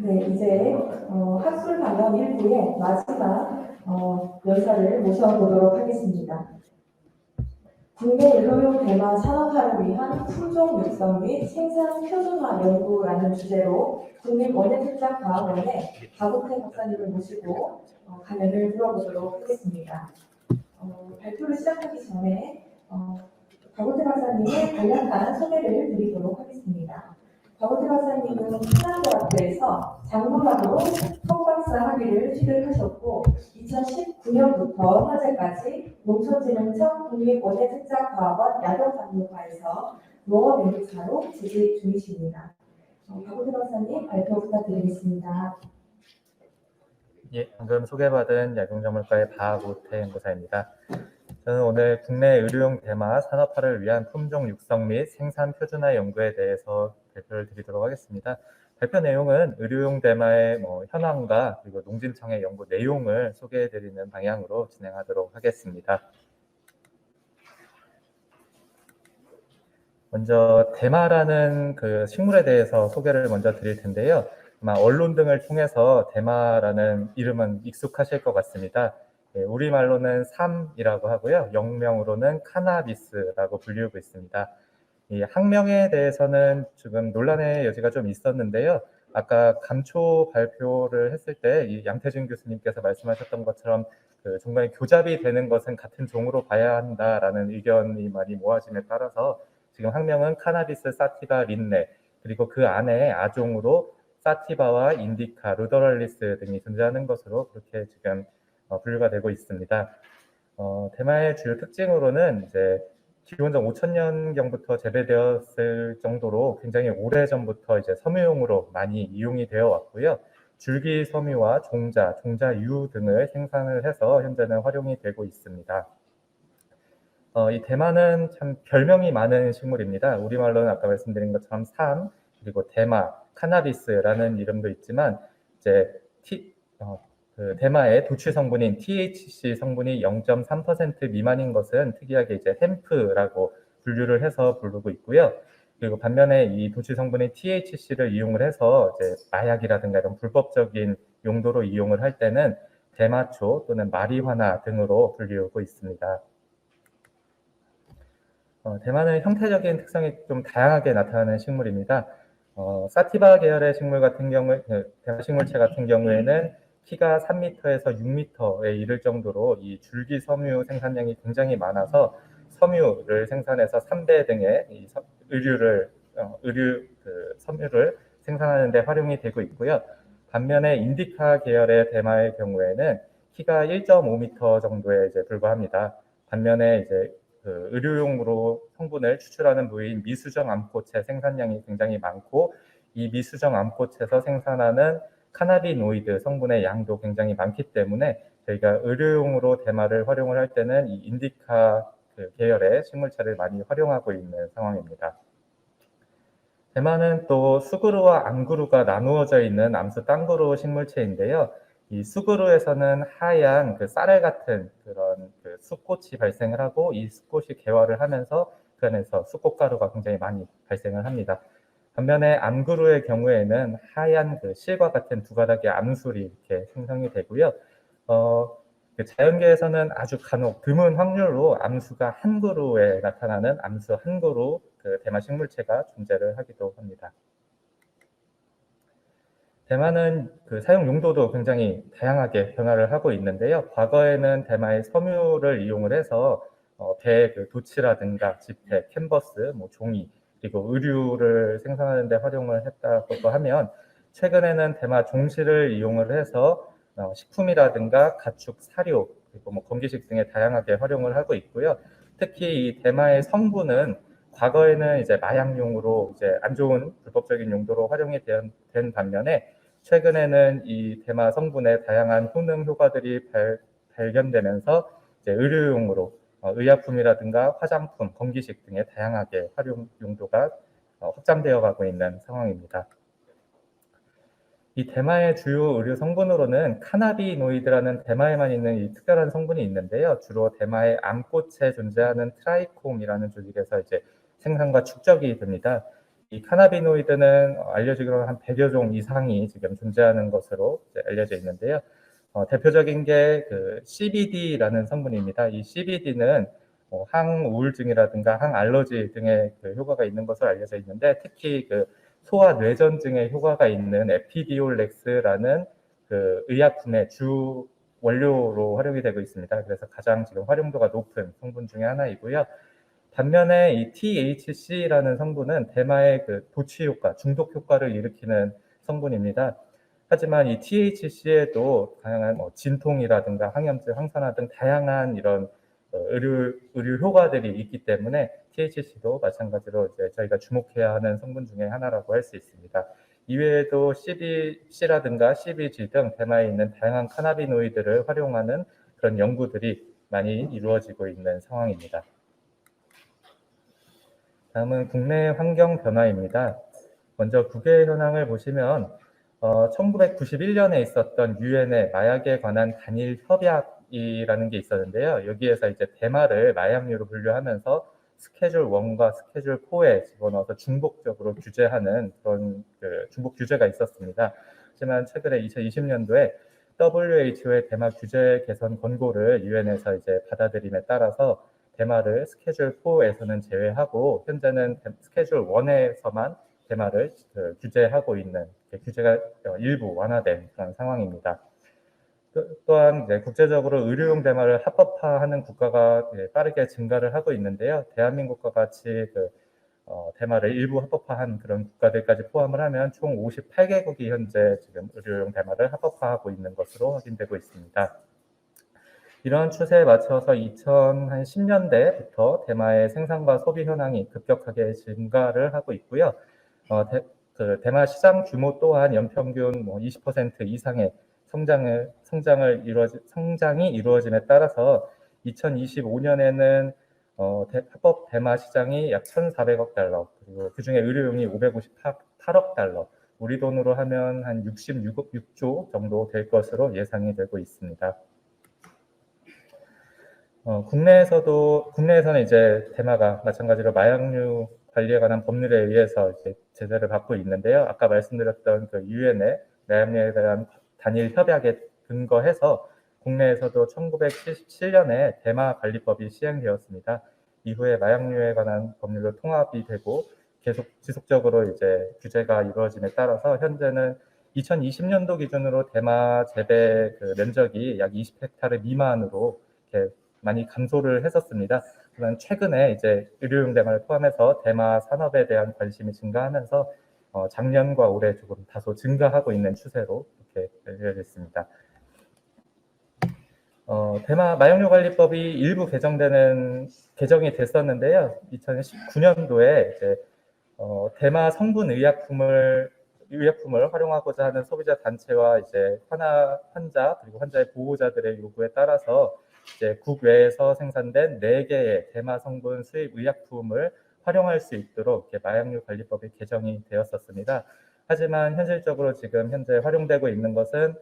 네, 이제 학술 반영 1부의 마지막 연사를 모셔보도록 하겠습니다. 국내 의료용 대마 산업화를 위한 품종 육성 및 생산 표준화 연구라는 주제로 국립원예특작과학원의 박우태 박사님을 모시고 강연을 들어보도록 하겠습니다. 발표를 시작하기 전에 박우태 박사님의 간략한 소개를 드리도록 하겠습니다. 박우태 박사님은 신한대학교에서 장문학으로 석박사 학위를 취득하셨고 2019년부터 현재까지 농촌진흥청 국립원예특작과학원 야동박물과에서 농업연구사로 재직 중이십니다. 박우태 박사님 발표 부탁드리겠습니다. 예, 방금 소개받은 약용작물과의 박우태 연구사입니다. 저는 오늘 국내 의료용 대마 산업화를 위한 품종 육성 및 생산 표준화 연구에 대해서 발표를 드리도록 하겠습니다. 발표 내용은 의료용 대마의 현황과 그리고 농진청의 연구 내용을 소개해드리는 방향으로 진행하도록 하겠습니다. 먼저 대마라는 그 식물에 대해서 소개를 먼저 드릴 텐데요. 아마 언론 등을 통해서 대마라는 이름은 익숙하실 것 같습니다. 우리말로는 삼이라고 하고요. 영명으로는 카나비스라고 불리우고 있습니다. 이 학명에 대해서는 지금 논란의 여지가 좀 있었는데요. 아까 감초 발표를 했을 때 이 양태준 교수님께서 말씀하셨던 것처럼 그 중간에 교잡이 되는 것은 같은 종으로 봐야 한다라는 의견이 많이 모아짐에 따라서 지금 학명은 카나비스 사티바 린네, 그리고 그 안에 아종으로 사티바와 인디카, 루더럴리스 등이 존재하는 것으로 그렇게 지금 분류가 되고 있습니다. 대마의 주요 특징으로는 이제 기원전 5,000년경부터 재배되었을 정도로 굉장히 오래전부터 이제 섬유용으로 많이 이용이 되어 왔고요. 줄기 섬유와 종자, 종자유 등을 생산을 해서 현재는 활용이 되고 있습니다. 이 대마는 참 별명이 많은 식물입니다. 우리말로는 아까 말씀드린 것처럼 삼, 그리고 대마, 카나비스라는 이름도 있지만 이제 그 대마의 도취 성분인 THC 성분이 0.3% 미만인 것은 특이하게 이제 햄프라고 분류를 해서 부르고 있고요. 그리고 반면에 이 도취 성분인 THC를 이용을 해서 이제 마약이라든가 이런 불법적인 용도로 이용을 할 때는 대마초 또는 마리화나 등으로 불리우고 있습니다. 대마는 형태적인 특성이 좀 다양하게 나타나는 식물입니다. 사티바 계열의 식물 같은 경우, 대마 식물체 같은 경우에는 키가 3m에서 6m에 이를 정도로 이 줄기 섬유 생산량이 굉장히 많아서 섬유를 생산해서 3배 등의 이 섬유를 생산하는 데 활용이 되고 있고요. 반면에 인디카 계열의 대마의 경우에는 키가 1.5m 정도에 이제 불과합니다. 반면에 이제 그 의료용으로 성분을 추출하는 부위인 미수정 암꽃의 생산량이 굉장히 많고 이 미수정 암꽃에서 생산하는 카나비노이드 성분의 양도 굉장히 많기 때문에 저희가 의료용으로 대마를 활용을 할 때는 이 인디카 계열의 식물체를 많이 활용하고 있는 상황입니다. 대마는 또 수그루와 암그루가 나누어져 있는 암수 땅그루 식물체인데요. 이 수그루에서는 하얀 그 쌀알 같은 그런 그 숫꽃이 발생을 하고 이 숫꽃이 개화를 하면서 그 안에서 숫꽃가루가 굉장히 많이 발생을 합니다. 반면에 암그루의 경우에는 하얀 그 실과 같은 두 가닥의 암술이 이렇게 생성이 되고요. 그 자연계에서는 아주 간혹 드문 확률로 암수가 한 그루에 나타나는 암수 한 그루 그 대마 식물체가 존재를 하기도 합니다. 대마는 그 사용 용도도 굉장히 다양하게 변화를 하고 있는데요. 과거에는 대마의 섬유를 이용을 해서 배 그 도치라든가 지폐, 캔버스, 종이, 그리고 의류를 생산하는 데 활용을 했다고 하면 최근에는 대마 종실을 이용을 해서 식품이라든가 가축 사료, 그리고 건기식 등에 다양하게 활용을 하고 있고요. 특히 이 대마의 성분은 과거에는 이제 마약용으로 이제 안 좋은 불법적인 용도로 활용이 된 반면에 최근에는 이 대마 성분의 다양한 효능 효과들이 발견되면서 이제 의료용으로 의약품이라든가 화장품, 건기식 등의 다양하게 활용 용도가 확장되어 가고 있는 상황입니다. 이 대마의 주요 의료 성분으로는 카나비노이드라는 대마에만 있는 이 특별한 성분이 있는데요. 주로 대마의 암꽃에 존재하는 트라이콤이라는 조직에서 이제 생산과 축적이 됩니다. 이 카나비노이드는 알려지기로는 한 100여 종 이상이 지금 존재하는 것으로 알려져 있는데요. 대표적인 게 그 CBD라는 성분입니다. 이 CBD는 항우울증이라든가 항알러지 등의 그 효과가 있는 것으로 알려져 있는데, 특히 그 소아 뇌전증에 효과가 있는 에피디올렉스라는 그 의약품의 주 원료로 활용이 되고 있습니다. 그래서 가장 지금 활용도가 높은 성분 중에 하나이고요. 반면에 이 THC라는 성분은 대마의 그 도취 효과, 중독 효과를 일으키는 성분입니다. 하지만 이 THC에도 다양한 진통이라든가 항염증, 항산화 등 다양한 이런 의료 효과들이 있기 때문에 THC도 마찬가지로 이제 저희가 주목해야 하는 성분 중에 하나라고 할 수 있습니다. 이외에도 CBC라든가 CBG 등 대마에 있는 다양한 카나비노이드를 활용하는 그런 연구들이 많이 이루어지고 있는 상황입니다. 다음은 국내 환경 변화입니다. 먼저 국외 현황을 보시면 1991년에 있었던 유엔의 마약에 관한 단일 협약이라는 게 있었는데요. 여기에서 이제 대마를 마약류로 분류하면서 스케줄 1과 스케줄 4에 집어넣어서 중복적으로 규제하는 그런 중복 규제가 있었습니다. 하지만 최근에 2020년도에 WHO의 대마 규제 개선 권고를 유엔에서 이제 받아들임에 따라서 대마를 스케줄 4에서는 제외하고 현재는 스케줄 1에서만 대마를 규제하고 있는, 규제가 일부 완화된 그런 상황입니다. 또한 이제 국제적으로 의료용 대마를 합법화하는 국가가 빠르게 증가를 하고 있는데요. 대한민국과 같이 대마를 일부 합법화한 그런 국가들까지 포함을 하면 총 58개국이 현재 지금 의료용 대마를 합법화하고 있는 것으로 확인되고 있습니다. 이러한 추세에 맞춰서 2010년대부터 대마의 생산과 소비 현황이 급격하게 증가를 하고 있고요. 대마 시장 규모 또한 연평균 20% 이상의 성장이 이루어짐에 따라서 2025년에는 합법 대마 시장이 약 1,400억 달러, 그리고 그중에 의료용이 558억 달러, 우리 돈으로 하면 한 66조 정도 될 것으로 예상이 되고 있습니다. 국내에서는 이제 대마가 마찬가지로 마약류 관리에 관한 법률에 의해서 이제 제재를 받고 있는데요. 아까 말씀드렸던 그 유엔의 마약류에 대한 단일 협약에 근거해서 국내에서도 1977년에 대마 관리법이 시행되었습니다. 이후에 마약류에 관한 법률로 통합이 되고 계속 지속적으로 이제 규제가 이루어짐에 따라서 현재는 2020년도 기준으로 대마 재배 그 면적이 약 20헥타르 미만으로 이렇게 많이 감소를 했었습니다. 하지만 최근에 이제 의료용 대마를 포함해서 대마 산업에 대한 관심이 증가하면서 작년과 올해 조금 다소 증가하고 있는 추세로 이렇게 알려져 있습니다. 대마 마약류 관리법이 일부 개정이 됐었는데요. 2019년도에 이제 대마 성분 의약품을 활용하고자 하는 소비자 단체와 이제 환자 그리고 환자의 보호자들의 요구에 따라서 이제 국외에서 생산된 4개의 대마 성분 수입 의약품을 활용할 수 있도록 이렇게 마약류 관리법이 개정이 되었었습니다. 하지만 현실적으로 지금 현재 활용되고 있는 것은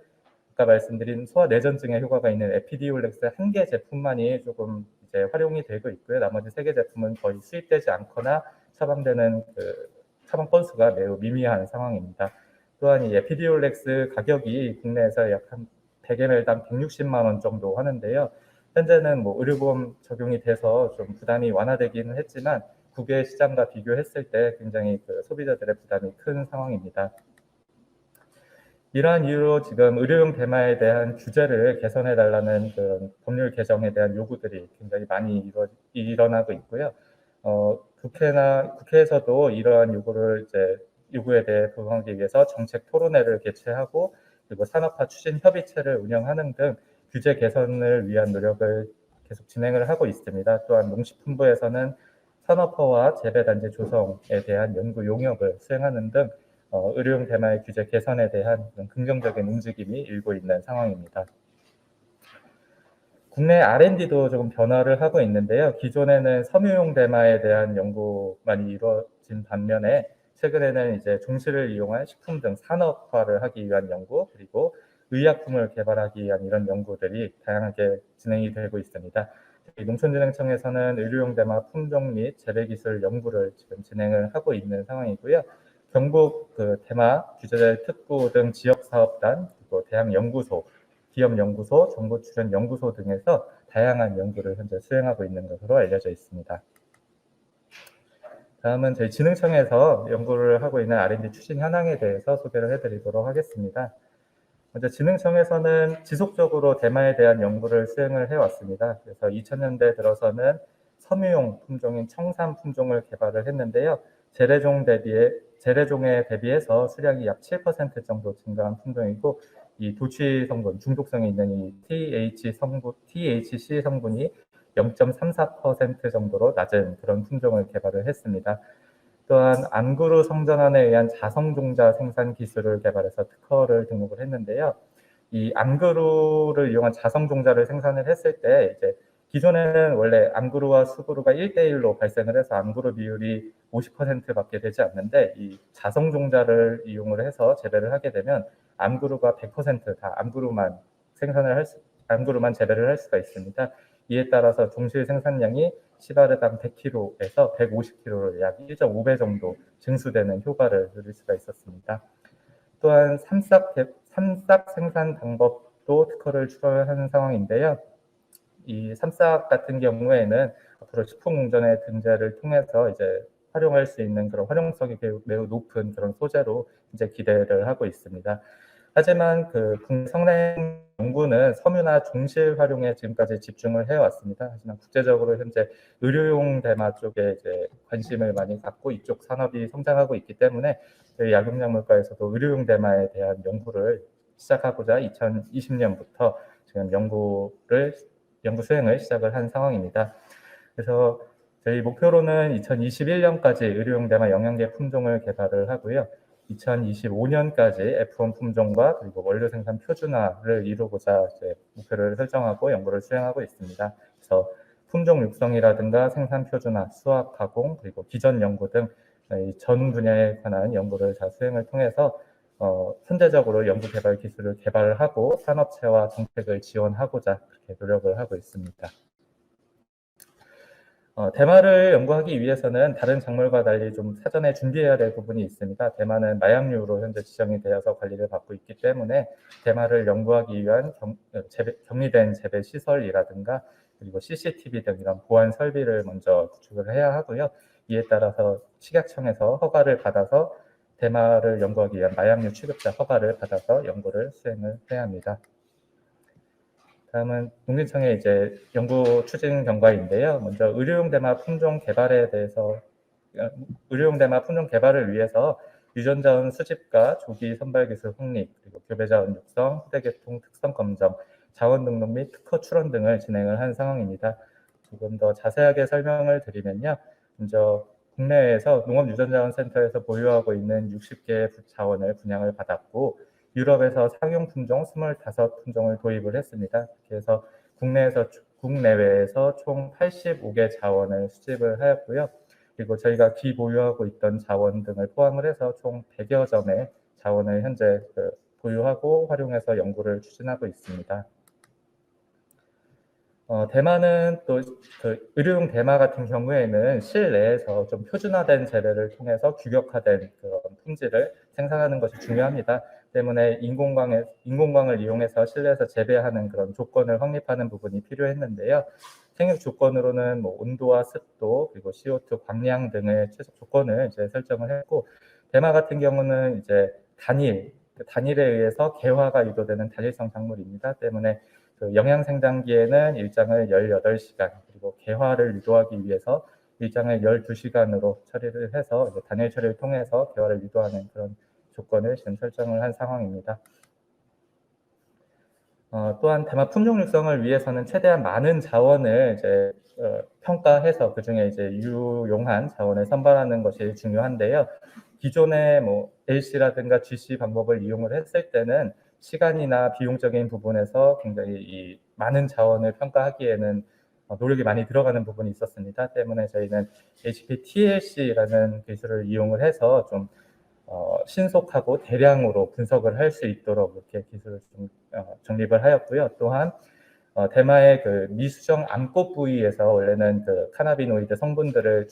아까 말씀드린 소아 뇌전증에 효과가 있는 에피디올렉스 1개 제품만이 조금 이제 활용이 되고 있고요. 나머지 3개 제품은 거의 수입되지 않거나 처방되는 처방 건수가 매우 미미한 상황입니다. 또한 이 에피디올렉스 가격이 국내에서 약 한 100ml당 160만 원 정도 하는데요. 현재는 의료보험 적용이 돼서 좀 부담이 완화되기는 했지만 국외 시장과 비교했을 때 굉장히 소비자들의 부담이 큰 상황입니다. 이러한 이유로 지금 의료용 대마에 대한 규제를 개선해달라는 그런 법률 개정에 대한 요구들이 굉장히 많이 일어나고 있고요. 국회에서도 이러한 요구에 대해 부응하기 위해서 정책 토론회를 개최하고 그리고 산업화 추진 협의체를 운영하는 등 규제 개선을 위한 노력을 계속 진행을 하고 있습니다. 또한 농식품부에서는 산업화와 재배단지 조성에 대한 연구 용역을 수행하는 등 의료용 대마의 규제 개선에 대한 긍정적인 움직임이 일고 있는 상황입니다. 국내 R&D도 조금 변화를 하고 있는데요. 기존에는 섬유용 대마에 대한 연구만이 이루어진 반면에 최근에는 이제 종실을 이용한 식품 등 산업화를 하기 위한 연구, 그리고 의약품을 개발하기 위한 이런 연구들이 다양하게 진행이 되고 있습니다. 농촌진흥청에서는 의료용 대마 품종 및 재배기술 연구를 지금 진행을 하고 있는 상황이고요. 경북 대마 규제재 특구 등 지역사업단, 그리고 대학연구소, 기업연구소, 정보출연연구소 등에서 다양한 연구를 현재 수행하고 있는 것으로 알려져 있습니다. 다음은 저희 진흥청에서 연구를 하고 있는 R&D 추진 현황에 대해서 소개를 해드리도록 하겠습니다. 먼저 진흥청에서는 지속적으로 대마에 대한 연구를 수행을 해왔습니다. 그래서 2000년대 들어서는 섬유용 품종인 청산 품종을 개발을 했는데요. 재래종에 대비해서 수량이 약 7% 정도 증가한 품종이고, 이 도취 성분, 중독성이 있는 이 THC 성분이 0.34% 정도로 낮은 그런 품종을 개발을 했습니다. 또한 안구루 성전환에 의한 자성종자 생산 기술을 개발해서 특허를 등록을 했는데요. 이 안구루를 이용한 자성종자를 생산을 했을 때 이제 기존에는 원래 안구루와 수구루가 1대1로 발생을 해서 안구루 비율이 50%밖에 되지 않는데, 이 자성종자를 이용을 해서 재배를 하게 되면 안구루가 100%다 안구루만 재배를 할 수가 있습니다. 이에 따라서 동실 생산량이 시바르당 100kg에서 150kg로 약 1.5배 정도 증수되는 효과를 누릴 수가 있었습니다. 또한 삼싹 생산 방법도 특허를 출원하는 상황인데요. 이 삼싹 같은 경우에는 앞으로 식품공정의 등재를 통해서 이제 활용할 수 있는 그런 활용성이 매우 높은 그런 소재로 이제 기대를 하고 있습니다. 하지만 국내 성능 연구는 섬유나 종실 활용에 지금까지 집중을 해왔습니다. 하지만 국제적으로 현재 의료용 대마 쪽에 이제 관심을 많이 갖고 이쪽 산업이 성장하고 있기 때문에 저희 약용약물과에서도 의료용 대마에 대한 연구를 시작하고자 2020년부터 지금 연구 수행을 시작을 한 상황입니다. 그래서 저희 목표로는 2021년까지 의료용 대마 영양제 품종을 개발을 하고요. 2025년까지 F1 품종과 그리고 원료 생산 표준화를 이루고자 이제 목표를 설정하고 연구를 수행하고 있습니다. 그래서 품종 육성이라든가 생산 표준화, 수학 가공, 그리고 기전 연구 등 전 분야에 관한 연구를 잘 수행을 통해서 현대적으로 연구 개발 기술을 개발하고 산업체와 정책을 지원하고자 그렇게 노력을 하고 있습니다. 대마를 연구하기 위해서는 다른 작물과 달리 좀 사전에 준비해야 될 부분이 있습니다. 대마는 마약류로 현재 지정이 되어서 관리를 받고 있기 때문에 대마를 연구하기 위한 격리된 재배 시설이라든가 그리고 CCTV 등 이런 보안 설비를 먼저 구축을 해야 하고요. 이에 따라서 식약청에서 허가를 받아서 대마를 연구하기 위한 마약류 취급자 허가를 받아서 연구를 수행을 해야 합니다. 다음은 농진청의 이제 연구 추진 경과인데요. 먼저 의료용 대마 품종 개발을 위해서 유전자원 수집과 조기 선발 기술 확립, 그리고 교배자원 육성, 후대계통 특성 검정, 자원 등록 및 특허 출원 등을 진행을 한 상황입니다. 조금 더 자세하게 설명을 드리면요. 먼저 국내에서 농업유전자원센터에서 보유하고 있는 60개의 자원을 분양을 받았고, 유럽에서 상용 품종 25품종을 도입을 했습니다. 그래서 국내외에서 총 85개 자원을 수집을 하였고요. 그리고 저희가 기보유하고 있던 자원 등을 포함을 해서 총 100여 점의 자원을 현재 보유하고 활용해서 연구를 추진하고 있습니다. 대마는 또 의료용 대마 같은 경우에는 실내에서 좀 표준화된 재배를 통해서 규격화된 그런 품질을 생산하는 것이 중요합니다. 때문에 인공광을 이용해서 실내에서 재배하는 그런 조건을 확립하는 부분이 필요했는데요. 생육 조건으로는 온도와 습도 그리고 CO2 광량 등의 최적 조건을 이제 설정을 했고, 대마 같은 경우는 이제 단일에 의해서 개화가 유도되는 단일성 작물입니다. 때문에 영양 생장기에는 일장을 18시간, 그리고 개화를 유도하기 위해서 일장을 12시간으로 처리를 해서 이제 단일 처리를 통해서 개화를 유도하는 그런 조건을 지금 설정을 한 상황입니다. 또한 대마 품종 육성을 위해서는 최대한 많은 자원을 이제 평가해서 그 중에 이제 유용한 자원을 선발하는 것이 중요한데요. 기존의 LC라든가 GC 방법을 이용을 했을 때는 시간이나 비용적인 부분에서 굉장히 이 많은 자원을 평가하기에는 노력이 많이 들어가는 부분이 있었습니다. 때문에 저희는 HPTLC라는 기술을 이용을 해서 좀 신속하고 대량으로 분석을 할 수 있도록 이렇게 기술을 좀 정립을 하였고요. 또한 대마의 그 미수정 암꽃 부위에서 원래는 그 카나비노이드 성분들을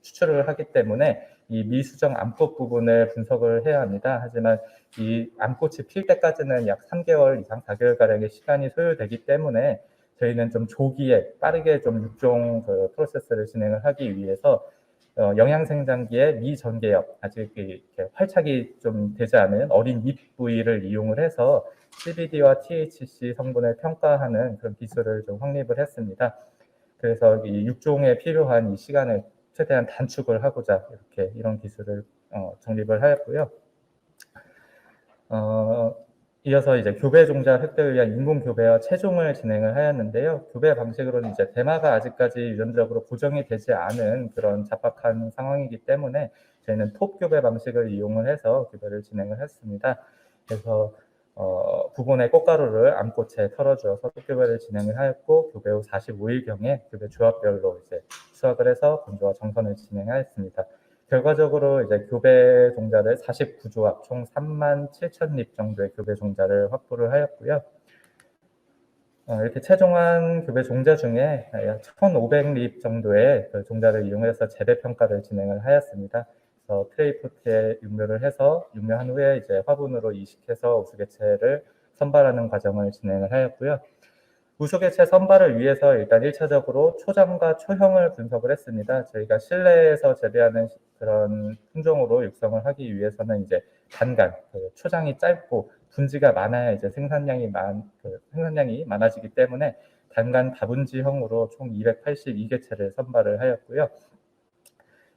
추출을 하기 때문에 이 미수정 암꽃 부분을 분석을 해야 합니다. 하지만 이 암꽃이 필 때까지는 약 3개월 이상, 4개월가량의 시간이 소요되기 때문에 저희는 좀 조기에 빠르게 좀 육종 그 프로세스를 진행을 하기 위해서 영양생장기의 미전개엽, 아직 이렇게 활착이 좀 되지 않은 어린 잎 부위를 이용을 해서 CBD와 THC 성분을 평가하는 그런 기술을 좀 확립을 했습니다. 그래서 이 육종에 필요한 이 시간을 최대한 단축을 하고자 이렇게 이런 기술을 정립을 하였고요. 이어서 이제 교배 종자 획득을 위한 인공 교배와 채종을 진행을 하였는데요. 교배 방식으로는 이제 대마가 아직까지 유전적으로 고정이 되지 않은 그런 잡박한 상황이기 때문에 저희는 톱 교배 방식을 이용을 해서 교배를 진행을 했습니다. 그래서 부분의 꽃가루를 암꽃에 털어주어서 톱 교배를 진행을 하였고, 교배 후 45일경에 교배 조합별로 이제 수확을 해서 건조와 정선을 진행하였습니다. 결과적으로 이제 교배 종자를 49조합, 총 37,000립 정도의 교배 종자를 확보를 하였고요. 이렇게 최종한 교배 종자 중에 약 1,500립 정도의 그 종자를 이용해서 재배 평가를 진행을 하였습니다. 그래서 트레이포트에 육묘를 해서 육묘한 후에 이제 화분으로 이식해서 우수개체를 선발하는 과정을 진행을 하였고요. 우수개체 선발을 위해서 일단 1차적으로 초장과 초형을 분석을 했습니다. 저희가 실내에서 재배하는 그런 품종으로 육성을 하기 위해서는 이제 단간, 초장이 짧고 분지가 많아야 이제 생산량이 많아지기 때문에 단간 다분지형으로 총 282개체를 선발을 하였고요.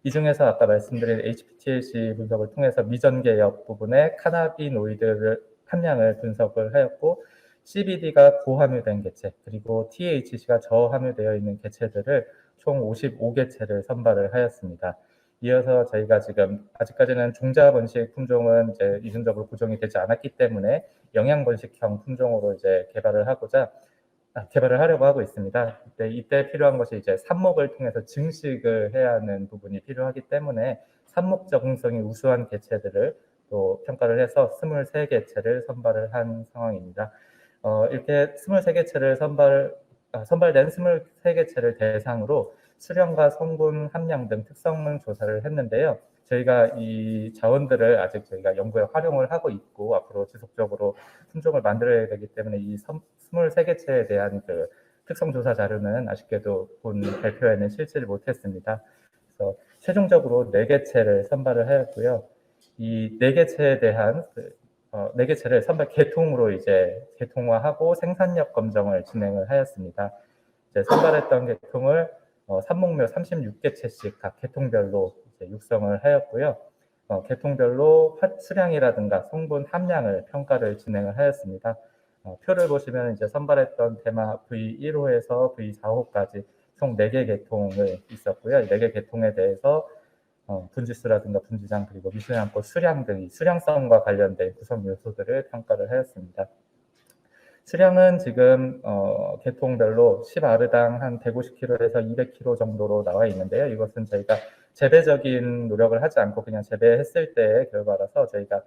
이 중에서 아까 말씀드린 HPTLC 분석을 통해서 미전개엽 부분의 카나비노이드 함량을 분석을 하였고, CBD가 고함유된 개체, 그리고 THC가 저함유되어 있는 개체들을 총 55개체를 선발을 하였습니다. 이어서 저희가 지금 아직까지는 종자 번식 품종은 이제 유전적으로 고정이 되지 않았기 때문에 영양 번식형 품종으로 이제 개발을 하려고 하고 있습니다. 이때 필요한 것이 이제 삽목을 통해서 증식을 해야 하는 부분이 필요하기 때문에 삽목 적응성이 우수한 개체들을 또 평가를 해서 23개체를 선발을 한 상황입니다. 이렇게 23개체를 선발된 23개체를 대상으로 수령과 성분 함량 등 특성을 조사를 했는데요. 저희가 이 자원들을 아직 저희가 연구에 활용을 하고 있고 앞으로 지속적으로 품종을 만들어야 되기 때문에 이 23개체에 대한 그 특성 조사 자료는 아쉽게도 본 발표에는 실지를 못했습니다. 그래서 최종적으로 4개체를 선발을 하였고요. 이 4개체에 대한 4개체를 선발 계통으로 이제 계통화하고 생산력 검정을 진행을 하였습니다. 이제 선발했던 계통을 삽목묘 36개체씩 각 계통별로 이제 육성을 하였고요. 계통별로 수량이라든가 성분 함량을 평가를 진행을 하였습니다. 표를 보시면 이제 선발했던 대마 V1호에서 V4호까지 총 4개 계통을 있었고요. 4개 계통에 대해서 분지수라든가 분지장 그리고 미수량꽃 수량 등 수량성과 관련된 구성 요소들을 평가를 하였습니다. 수량은 지금 계통별로 10아르당 한 150kg에서 200kg 정도로 나와 있는데요. 이것은 저희가 재배적인 노력을 하지 않고 그냥 재배했을 때의 결과라서 저희가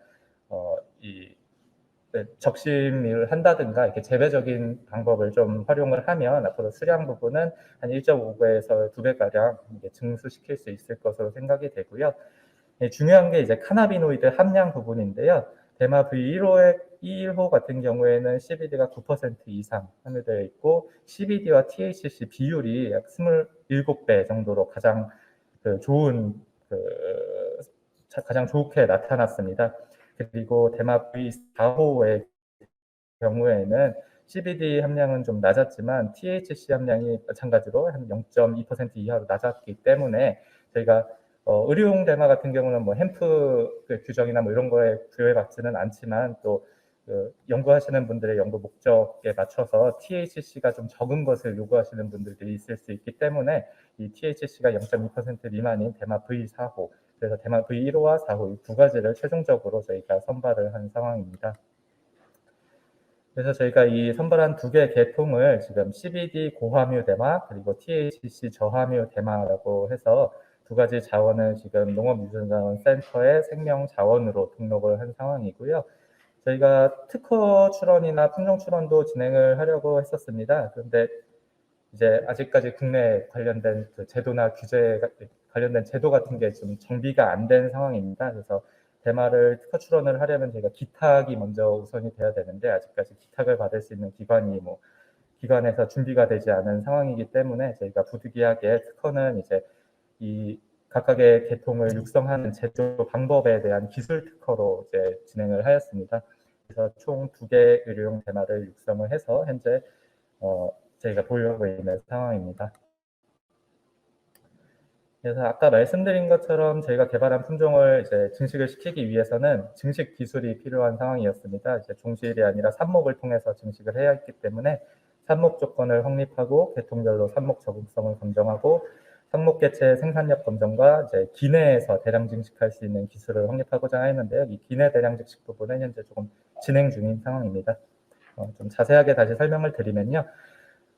적심을 한다든가 이렇게 재배적인 방법을 좀 활용을 하면 앞으로 수량 부분은 한 1.5배에서 2배가량 증수시킬 수 있을 것으로 생각이 되고요. 중요한 게 이제 카나비노이드 함량 부분인데요. 대마 V1호 같은 경우에는 CBD가 9% 이상 함유되어 있고 CBD와 THC 비율이 약 27배 정도로 가장 가장 좋게 나타났습니다. 그리고 대마 V4호의 경우에는 CBD 함량은 좀 낮았지만 THC 함량이 마찬가지로 한 0.2% 이하로 낮았기 때문에 저희가 의료용 대마 같은 경우는 뭐 햄프 규정이나 뭐 이런 거에 부여해받지는 않지만 또 연구하시는 분들의 연구 목적에 맞춰서 THC가 좀 적은 것을 요구하시는 분들이 있을 수 있기 때문에 이 THC가 0.2% 미만인 대마 V4호, 그래서 대마 V1호와 4호 이 두 가지를 최종적으로 저희가 선발을 한 상황입니다. 그래서 저희가 이 선발한 2개 계통을 지금 CBD 고함유 대마 그리고 THC 저함유 대마라고 해서 2가지 자원을 지금 농업유전자원센터의 생명 자원으로 등록을 한 상황이고요. 저희가 특허 출원이나 품종 출원도 진행을 하려고 했었습니다. 그런데 이제 아직까지 국내 관련된 그 제도나 규제 관련된 제도 같은 게 좀 정비가 안 된 상황입니다. 그래서 대마를 특허 출원을 하려면 저희가 기탁이 먼저 우선이 돼야 되는데 아직까지 기탁을 받을 수 있는 기관이 기관에서 준비가 되지 않은 상황이기 때문에 저희가 부득이하게 특허는 이제 이 각각의 계통을 육성하는 제조 방법에 대한 기술 특허로 이제 진행을 하였습니다. 그래서 총 2개 의료용 대마를 육성을 해서 현재 저희가 보유하고 있는 상황입니다. 그래서 아까 말씀드린 것처럼 저희가 개발한 품종을 이제 증식을 시키기 위해서는 증식 기술이 필요한 상황이었습니다. 이제 종실이 아니라 삽목을 통해서 증식을 해야 했기 때문에 삽목 조건을 확립하고 계통별로 삽목 적응성을 검정하고 삽목 개체 생산력 검정과 이제 기내에서 대량 증식할 수 있는 기술을 확립하고자 했는데요. 이 기내 대량 증식 부분은 현재 조금 진행 중인 상황입니다. 좀 자세하게 다시 설명을 드리면요.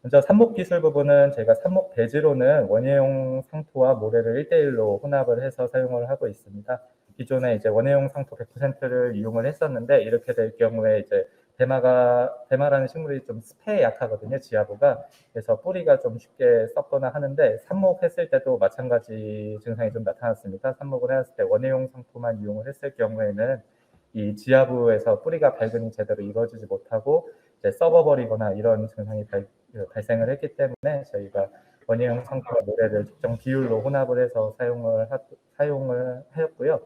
먼저 삽목 기술 부분은 저희가 삽목 배지로는 원예용 상토와 모래를 1대1로 혼합을 해서 사용을 하고 있습니다. 기존에 이제 원예용 상토 100%를 이용을 했었는데 이렇게 될 경우에 이제 대마라는 식물이 좀 습해에 약하거든요, 지하부가. 그래서 뿌리가 좀 쉽게 썩거나 하는데 삽목했을 때도 마찬가지 증상이 좀 나타났습니다. 삽목을 했을 때 원예용 상토만 이용을 했을 경우에는 이 지하부에서 뿌리가 발근이 제대로 이루어지지 못하고 이제 썩어버리거나 이런 증상이 발생을 했기 때문에 저희가 원예용 상토와 모래를 적정 비율로 혼합을 해서 사용을 하였고요.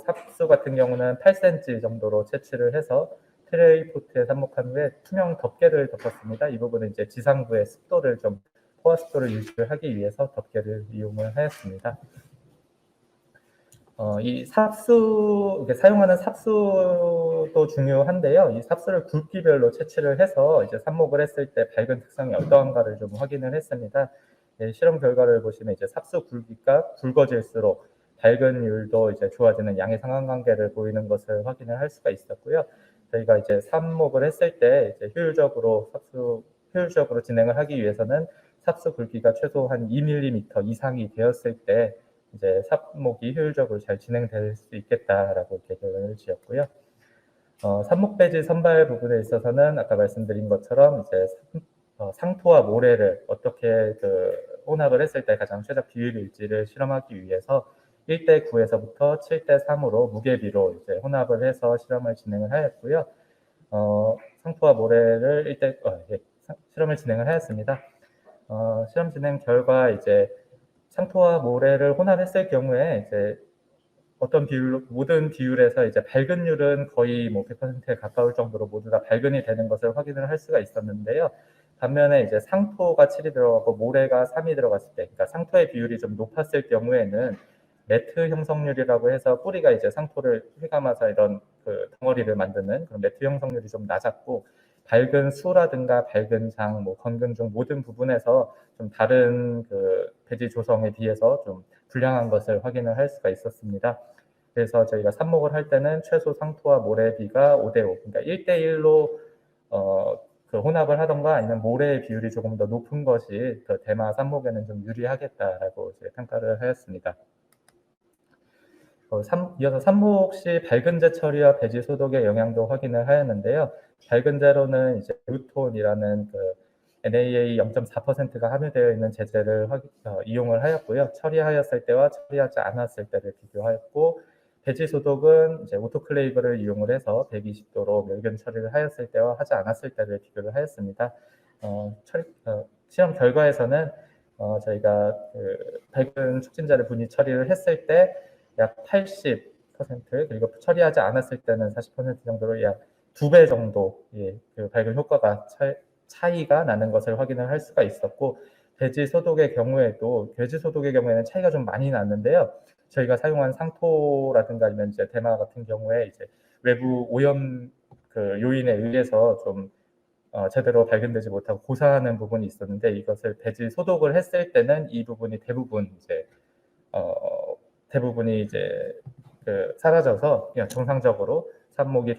삽수 같은 경우는 8cm 정도로 채취를 해서 트레이 포트에 삽목한 후에 투명 덮개를 덮었습니다. 이 부분은 이제 지상부의 습도를 포화 습도를 유지를 하기 위해서 덮개를 이용을 하였습니다. 이 사용하는 삽수도 중요한데요. 이 삽수를 굵기별로 채취를 해서 이제 삽목을 했을 때 밝은 특성이 어떠한가를 좀 확인을 했습니다. 실험 결과를 보시면 이제 삽수 굵기가 굵어질수록 밝은율도 이제 좋아지는 양의 상관관계를 보이는 것을 확인을 할 수가 있었고요. 저희가 이제 삽목을 했을 때 이제 효율적으로 진행을 하기 위해서는 삽수 굵기가 최소 한 2mm 이상이 되었을 때 이제 삽목이 효율적으로 잘 진행될 수 있겠다라고 이렇게 결론을 지었고요. 삽목 배지 선발 부분에 있어서는 아까 말씀드린 것처럼 이제 상토와 모래를 어떻게 혼합을 했을 때 가장 최적 비율일지를 실험하기 위해서 1대9에서부터 7대3으로 무게비로 이제 혼합을 해서 실험을 진행을 하였고요. 상토와 모래를 실험을 진행을 하였습니다. 실험 진행 결과 이제 상토와 모래를 혼합했을 경우에 이제 어떤 비율로 모든 비율에서 이제 발근율은 거의 100%에 가까울 정도로 모두 다 발근이 되는 것을 확인을 할 수가 있었는데요. 반면에 이제 상토가 7이 들어가고 모래가 3이 들어갔을 때, 그러니까 상토의 비율이 좀 높았을 경우에는 매트 형성률이라고 해서 뿌리가 이제 상토를 휘감아서 이런 덩어리를 만드는 그런 매트 형성률이 좀 낮았고, 밝은 수라든가 밝은 장, 건근 중 모든 부분에서 좀 다른 배지 조성에 비해서 좀 불량한 것을 확인을 할 수가 있었습니다. 그래서 저희가 삽목을 할 때는 최소 상토와 모래비가 5대5, 그러니까 1대1로 혼합을 하던가 아니면 모래의 비율이 조금 더 높은 것이 대마 삽목에는 좀 유리하겠다라고 이제 평가를 하였습니다. 이어서 삽목 시 밝은제 처리와 배지 소독의 영향도 확인을 하였는데요. 밝은제로는 이제 루톤이라는 NAA 0.4%가 함유되어 있는 제제를 이용을 하였고요. 처리하였을 때와 처리하지 않았을 때를 비교하였고, 배지 소독은 이제 오토클레이브를 이용을 해서 120도로 멸균 처리를 하였을 때와 하지 않았을 때를 비교를 하였습니다. 실험 결과에서는 저희가 밝은 촉진제를 분리 처리를 했을 때 약 80%, 그리고 처리하지 않았을 때는 40% 정도로 약 2배 정도 밝은 효과가 차이가 나는 것을 확인을 할 수가 있었고, 배지 소독의 경우에는 차이가 좀 많이 났는데요. 저희가 사용한 상토라든가 아니면 이제 대마 같은 경우에 이제 외부 오염 요인에 의해서 좀 제대로 발견되지 못하고 고사하는 부분이 있었는데, 이것을 배지 소독을 했을 때는 이 부분이 대부분이 이제 사라져서 그냥 정상적으로 삽목이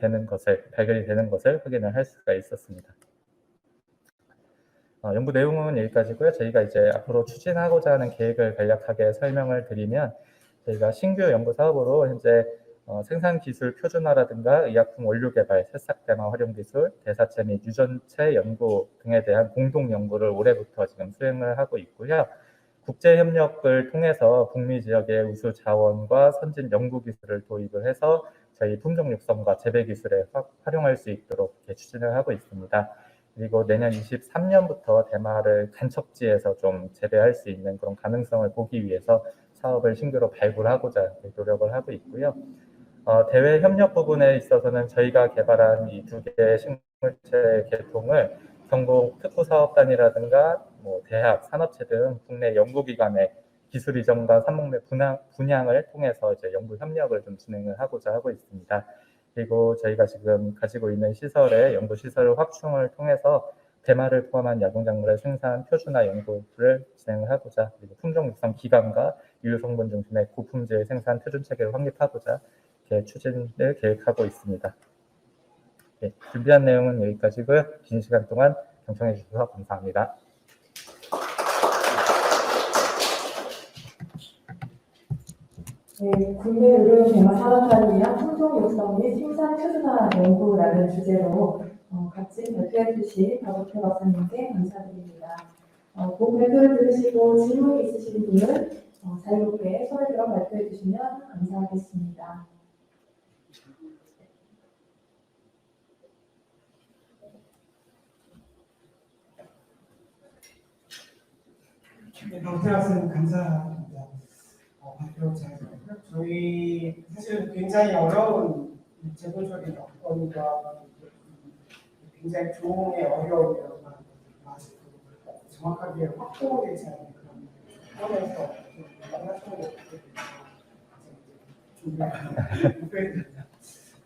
발견이 되는 것을 확인을 할 수가 있었습니다. 연구 내용은 여기까지고요. 저희가 이제 앞으로 추진하고자 하는 계획을 간략하게 설명을 드리면, 저희가 신규 연구 사업으로 현재 생산 기술 표준화라든가 의약품 원료 개발, 새싹 대마 활용 기술, 대사체 및 유전체 연구 등에 대한 공동 연구를 올해부터 지금 수행을 하고 있고요. 국제 협력을 통해서 북미 지역의 우수 자원과 선진 연구 기술을 도입을 해서 저희 품종 육성과 재배 기술에 활용할 수 있도록 이렇게 추진을 하고 있습니다. 그리고 내년 23년부터 대마를 간척지에서 좀 재배할 수 있는 그런 가능성을 보기 위해서 사업을 신규로 발굴하고자 노력을 하고 있고요. 대외 협력 부분에 있어서는 저희가 개발한 이 두 개의 식물체 계통을 전국 특구사업단이라든가 대학, 산업체 등 국내 연구기관의 기술 이전과 산목매 분양을 통해서 이제 연구 협력을 좀 진행을 하고자 하고 있습니다. 그리고 저희가 지금 가지고 있는 시설의 연구 시설 확충을 통해서 대마를 포함한 야동작물의 생산 표준화 연구를 진행을 하고자, 그리고 품종 육성 기관과 유효 성분 중심의 고품질 생산 표준 체계를 확립하고자 이렇게 추진을 계획하고 있습니다. 네, 준비한 내용은 여기까지고요. 긴 시간 동안 경청해 주셔서 감사합니다. 네, 국내 의료 대마 산업화를 위한 품종 육성 및 생산 표준화 연구라는 주제로 같이 발표해 주신 박옥태 박사님께 감사드립니다. 본 발표를 들으시고 질문 있으신 분은 자유롭게 손을 들어 발표해 주시면 감사하겠습니다. 네, 박태 박사님 감사합니다. 발표 잘 들었고요. 저희 사실 굉장히 어려운 제도적인 여건과 굉장히 조응의 어려움이라고 아시고 정확하게 확보되지 않은 그런 조건에서 만나시는 것 같아요.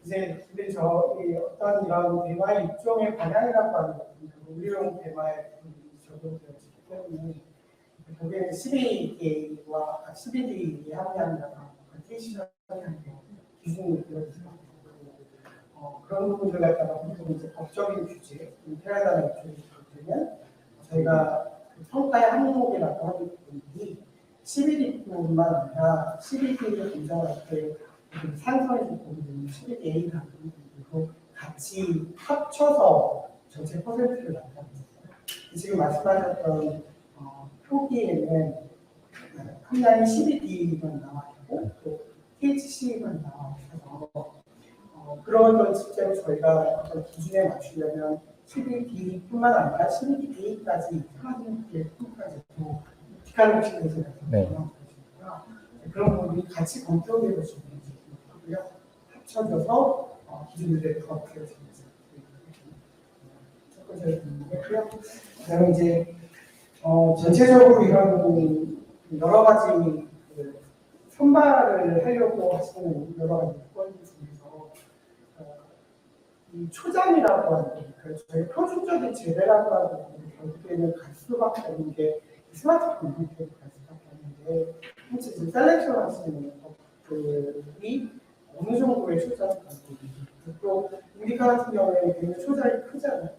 이제 근데 저희 어떤 이런 대마의 입종의 방향이라고 하는 우리용 대마의 적용되었기 때문에 거기에 12개와 12D 함량이라고 하는 TC를 하는 기준이 되어있습니다. 그런 부분들 갖다가 보통 이제 법적인 규제, 테라다는 규제를 되면 저희가 평가의 항목이라고 하는 부분이 12D뿐만 아니라 12D를 인정할 때 산성에서 보는 12A라는 부분도 같이 합쳐서 전체 퍼센트를 나타냅니다. 지금 말씀하셨던 표기에는 함량이 12D만 나와 있고 또 THC만 나와 있어서 그런 건 실제로 저희가 어떤 기준에 맞추려면 12D뿐만 아니라 12A까지 플라즈마까지도 피칼록시에서 그런 부분이 같이 검토되고 있는 거고요. 합쳐져서 기준들에 더 되어집니다. 첫 번째 부분이고요. 그다음에 이제 전체적으로 이런 여러 가지 선발을 하려고 하시는 여러 가지 요건들 중에서 이 초장이라고 하는 저희 표준적인 재배라고 하는 결국에는 갈 수밖에 없는 게 스마트폰 컴퓨터로 갈 수밖에 없는데 혹시 지금 셀렉션 하시는 것들이 어느 정도의 초장을 갖고 있는지 또 우리가 같은 경우에 굉장히 초장이 크잖아요.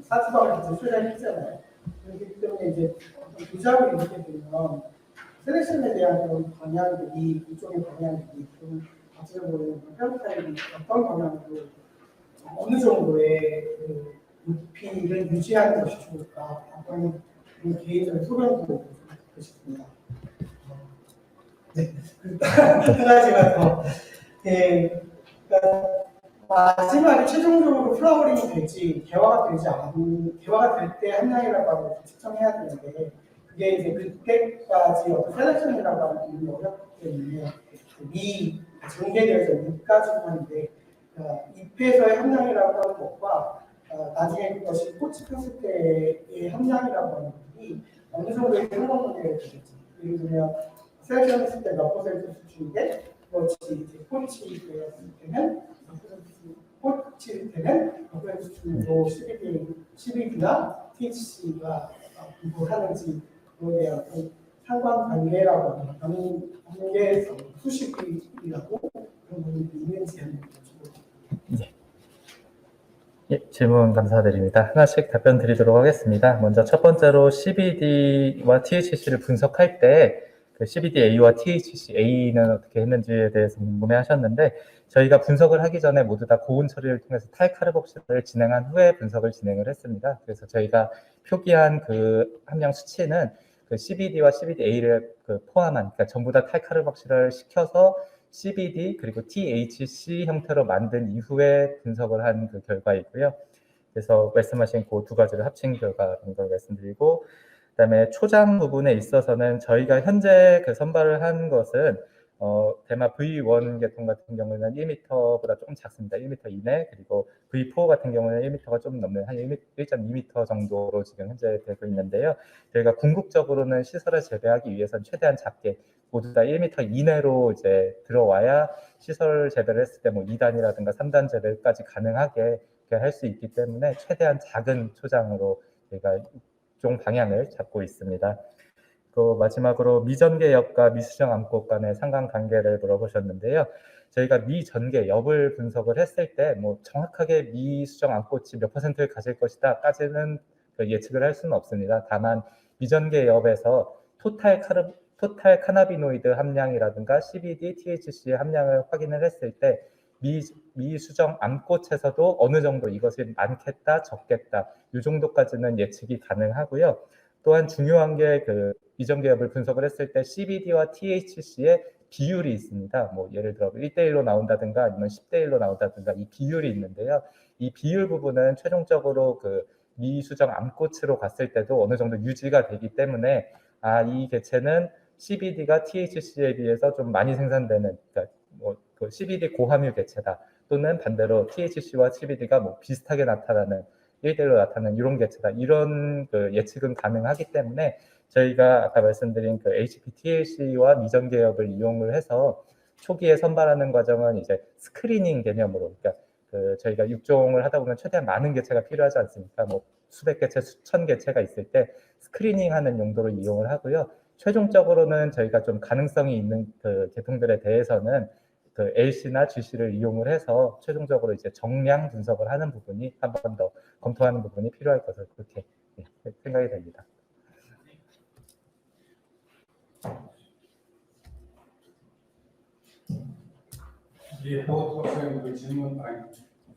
사주방 같은 초장이 크잖아요. 그렇기 때문에 이제 도장을 이렇게 되면 셀렉션에 대한 그런 방향들이 이쪽의 방향들이 좀 어떻게 보면 페노타입이 어떤 방향으로 어느 정도의 그 높이를 유지하는 것이 좋을까 어떤 개인적인 소견도 듣고 싶습니다. 네, 한 가지가 더 그러니까 마지막에 최종적으로 플라워링이 될지 개화가 될 때 함량이라고 하는 걸 측정해야 되는데 그게 이제 그때까지 어떤 셀렉션이라고 하는 게 어렵기 때문에 미 전개되어서 잎까지 하는데 잎에서의 함량이라고 하는 것과 나중에 그것이 꽃이 폈을 때의 함량이라고 하는 것이 어느 정도의 상관관계가 되겠지. 예를 들면 셀렉션 했을 때 몇 퍼센트 수준인데 그것이 이제 꽃이 되었을 때는 꽃이 되면 또 12D나 THC가 분포하는지에 대한 상관관계라고 하는 관계에서 수식이라고 그런 부분이 있는지 한번 여쭤보겠습니다. 예, 질문 감사드립니다. 하나씩 답변 드리도록 하겠습니다. 먼저 첫 번째로 CBD와 THC를 분석할 때 그 CBDA와 THCA는 어떻게 했는지에 대해서 궁금해하셨는데 저희가 분석을 하기 전에 모두 다 고온 처리를 통해서 탈카르복실을 진행한 후에 분석을 진행을 했습니다. 그래서 저희가 표기한 그 함량 수치는 그 CBD와 CBDA를 그 포함한 그러니까 전부 다 탈카르복실을 시켜서 CBD 그리고 THC 형태로 만든 이후에 분석을 한 그 결과이고요. 그래서 말씀하신 그 두 가지를 합친 결과인 걸 말씀드리고 그다음에 초장 부분에 있어서는 저희가 현재 그 선발을 한 것은 대마 V1 계통 같은 경우는 1m보다 조금 작습니다. 1m 이내. 그리고 V4 같은 경우는 1m가 좀 넘는 한 1.2m 정도로 지금 현재 되고 있는데요. 저희가 궁극적으로는 시설을 재배하기 위해서는 최대한 작게 모두 다 1m 이내로 이제 들어와야 시설 재배를 했을 때 뭐 2단이라든가 3단 재배까지 가능하게 할 수 있기 때문에 최대한 작은 초장으로 저희가 종 방향을 잡고 있습니다. 또 마지막으로 미전개 엽과 미수정 암꽃 간의 상관관계를 물어보셨는데요. 저희가 미전개 엽을 분석을 했을 때 뭐 정확하게 미수정 암꽃이 몇 %를 가질 것이다까지는 예측을 할 수는 없습니다. 다만 미전개 엽에서 토탈 카나비노이드 함량이라든가 CBD, THC의 함량을 확인을 했을 때 미수정 암꽃에서도 어느 정도 이것이 많겠다, 적겠다 이 정도까지는 예측이 가능하고요. 또한 중요한 게 그 미전개엽을 분석을 했을 때 CBD와 THC의 비율이 있습니다. 뭐 예를 들어 1대1로 나온다든가 아니면 10대1로 나온다든가 이 비율이 있는데요. 이 비율 부분은 최종적으로 그 미수정 암꽃으로 갔을 때도 어느 정도 유지가 되기 때문에 이 개체는 CBD가 THC에 비해서 좀 많이 생산되는 그러니까 그 CBD 고함유 개체다. 또는 반대로 THC와 CBD가 뭐 비슷하게 나타나는 1대1로 나타나는 이런 개체다. 이런 그 예측은 가능하기 때문에 저희가 아까 말씀드린 그 HPTLC와 미전개엽을 이용을 해서 초기에 선발하는 과정은 이제 스크리닝 개념으로 그러니까 그 저희가 육종을 하다 보면 최대한 많은 개체가 필요하지 않습니까? 뭐 수백 개체, 수천 개체가 있을 때 스크리닝하는 용도로 이용을 하고요. 최종적으로는 저희가 좀 가능성이 있는 그 계통들에 대해서는 그 LC나 GC를 이용을 해서 최종적으로 이제 정량 분석을 하는 부분이 한 번 더 검토하는 부분이 필요할 것으로 그렇게 생각이 됩니다. 예, 보호 선생님 질문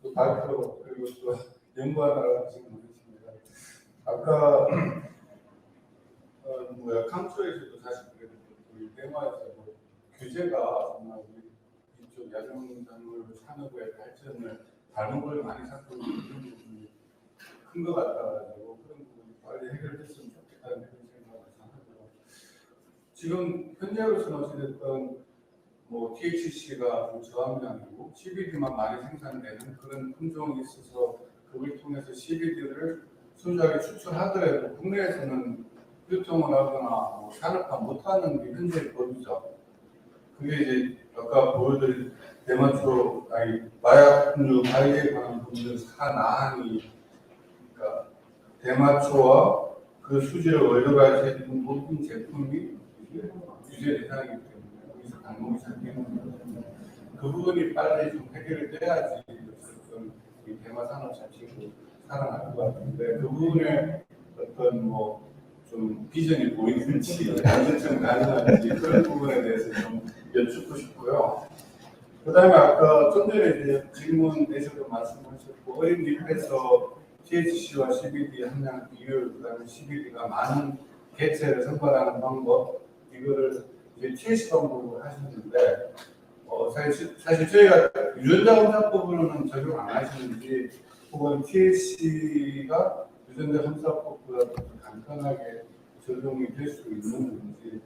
또 발표 그리고 또 연구하다가 질문했습니다. 아까 칸초에서도 사실 그래도 우리 대마에서 규제가 정말 우리 이쪽 야생작물 산업의 발전을 다른 걸 많이 잡고 있는 부분이 큰 것 같아가지고 그런 부분이 빨리 해결됐으면 좋겠다는 그런 생각을 하고요. 지금 현재로서는 어찌됐든 뭐 THC가 저함량이고 CBD만 많이 생산되는 그런 품종이 있어서 그걸 통해서 CBD를 순수하게 추출하더라도 국내에서는 유통을 하거나 뭐 산업화 못하는 게 현재 법이죠. 그게 이제 아까 보여드린 대마초 마약류 관리에 관한 부분들 사나항이 그러니까 대마초와 그 수질 원료가 제품 모든 제품이 규제 대상이기 때문에 여기서 방법이 잡히는 거거든요. 그 부분이 빨리 좀 해결이 돼야지 이 대마 산업 자체가 살아날 것 같은데 그 부분에 어떤 뭐 좀 비전이 보이는지 언제쯤 가능한지 그런 부분에 대해서 좀 여쭙고 싶고요. 그다음에 아까 좀 전에 이제 질문에서도 말씀하셨고 어린 잎에서 THC와 CBD 함량 비율 그다음에 CBD가 많은 개체를 선발하는 방법 이거를 이제 THC 방법으로 하셨는데 사실 저희가 유전자 검사법으로는 적용 안 하시는지 혹은 THC가 유전자 검사법보다 더 간단하게 적용이 될 수 있는 건지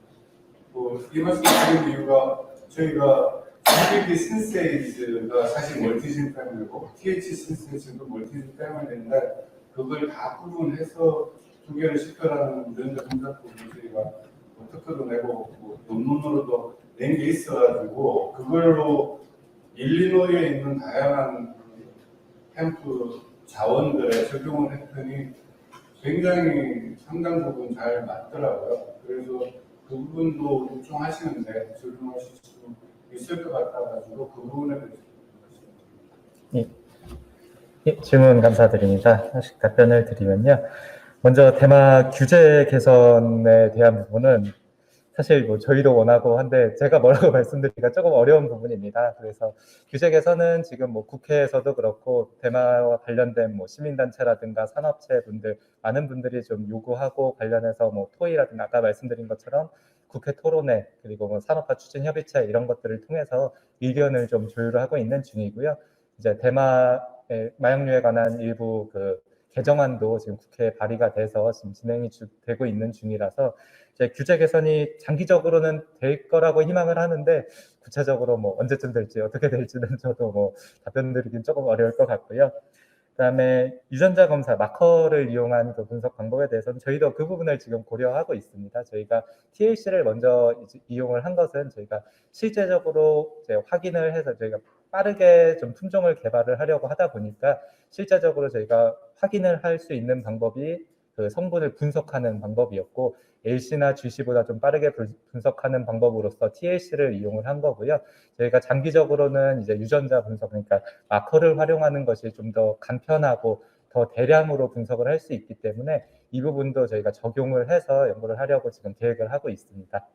이 말씀 드린 이유가 저희가 CBD 신세이즈가 사실 멀티진 패밀리고 THC 신세이즈도 멀티진 패밀리인데 그걸 다 구분해서 두 개를 시켜라는 유전자 검사법을 저희가 특허도 내고 논문으로도 낸 게 있어가지고 그걸로 일리노이에 있는 다양한 햄프 자원들에 적용을 했더니 굉장히 상당 부분 잘 맞더라고요. 그래서 그 부분도 요청하시는데 적용하실 수 있을 것 같아가지고 그 부분에 대해서 질문 감사드립니다. 하나씩 답변을 드리면요. 먼저 대마 규제 개선에 대한 부분은 사실 뭐 저희도 원하고 한데 제가 뭐라고 말씀드리기가 조금 어려운 부분입니다. 그래서 규제 개선은 지금 뭐 국회에서도 그렇고 대마와 관련된 뭐 시민단체라든가 산업체 분들 많은 분들이 좀 요구하고 관련해서 뭐 토의라든가 아까 말씀드린 것처럼 국회 토론회 그리고 뭐 산업화 추진 협의체 이런 것들을 통해서 의견을 좀 조율을 하고 있는 중이고요. 이제 대마의 마약류에 관한 일부 그 개정안도 지금 국회에 발의가 돼서 지금 진행이 되고 있는 중이라서 이제 규제 개선이 장기적으로는 될 거라고 희망을 하는데 구체적으로 뭐 언제쯤 될지 어떻게 될지는 저도 뭐 답변드리긴 조금 어려울 것 같고요. 그다음에 유전자 검사 마커를 이용한 그 분석 방법에 대해서는 저희도 그 부분을 지금 고려하고 있습니다. 저희가 TLC를 먼저 이용을 한 것은 저희가 실제적으로 이제 확인을 해서 저희가 빠르게 좀 품종을 개발을 하려고 하다 보니까 실제적으로 저희가 확인을 할 수 있는 방법이 그 성분을 분석하는 방법이었고 LC나 GC보다 좀 빠르게 분석하는 방법으로서 TLC를 이용을 한 거고요. 저희가 장기적으로는 이제 유전자 분석, 그러니까 마커를 활용하는 것이 좀 더 간편하고 더 대량으로 분석을 할 수 있기 때문에 이 부분도 저희가 적용을 해서 연구를 하려고 지금 계획을 하고 있습니다.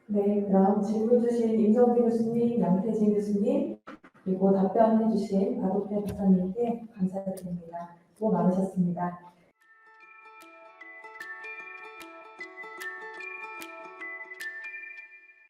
네, 그럼 질문 주신 임성기 교수님, 양태진 교수님, 그리고 답변해 주신 박옥태 박사님께 감사드립니다. 수고 많으셨습니다.